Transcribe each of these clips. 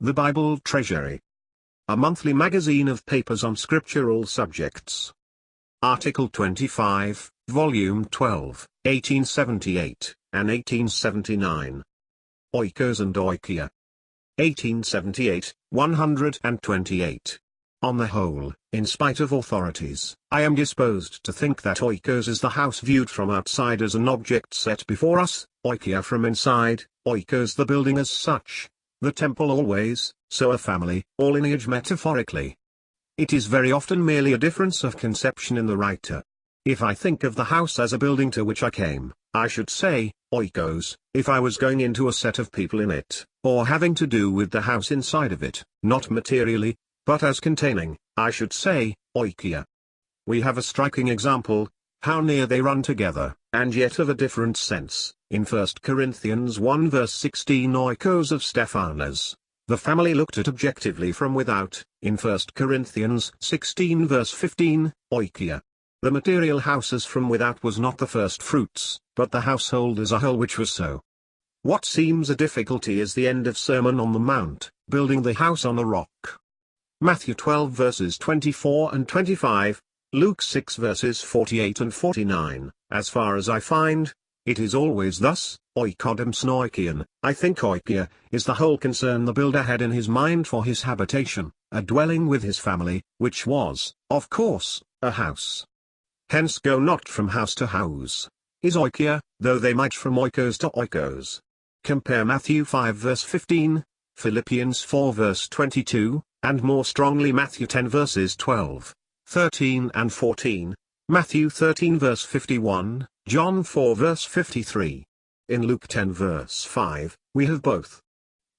The Bible Treasury. A monthly magazine of papers on scriptural subjects. Article 25, Volume 12, 1878, and 1879. Oikos and Oikia. 1878, 128. On the whole, in spite of authorities, I am disposed to think that Oikos is the house viewed from outside as an object set before us, Oikia from inside, Oikos the building as such, the temple always, so a family, or lineage metaphorically. It is very often merely a difference of conception in the writer. If I think of the house as a building to which I came, I should say, Oikos, if I was going into a set of people in it, or having to do with the house inside of it, not materially, but as containing, I should say, Oikia. We have a striking example, how near they run together, and yet of a different sense, in 1 Corinthians 1 verse 16 Oikos of Stephanas. The family looked at objectively from without, in 1 Corinthians 16 verse 15, Oikia. The material houses from without was not the first fruits, but the household as a whole which was so. What seems a difficulty is the end of Sermon on the Mount, building the house on a rock. Matthew 12 verses 24 and 25, Luke 6 verses 48 and 49, as far as I find, it is always thus, oikodem snoikian. I think oikia is the whole concern the builder had in his mind for his habitation, a dwelling with his family, which was, of course, a house. Hence go not from house to house, is oikia, though they might from oikos to oikos. Compare Matthew 5 verse 15, Philippians 4 verse 22, and more strongly Matthew 10 verses 12, 13 and 14, Matthew 13 verse 51, John 4 verse 53. In Luke 10 verse 5, we have both.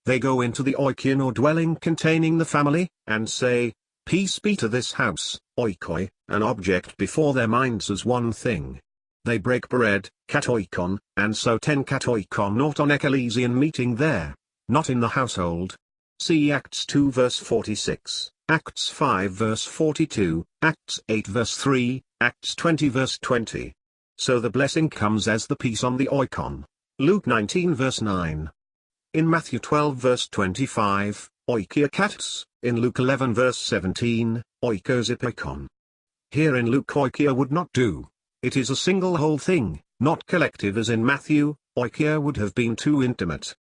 They go into the oikian or dwelling containing the family, and say, "Peace be to this house," oikoi, an object before their minds as one thing. They break bread, katoikon, and so 10 katoikon not on ecclesian meeting there, not in the household. See Acts 2 verse 46, Acts 5 verse 42, Acts 8 verse 3, Acts 20 verse 20. So the blessing comes as the peace on the oikon. Luke 19 verse 9. In Matthew 12 verse 25, oikia katos, in Luke 11 verse 17, oikos ipikon. Here in Luke oikia would not do. It is a single whole thing, not collective as in Matthew. Oikia would have been too intimate,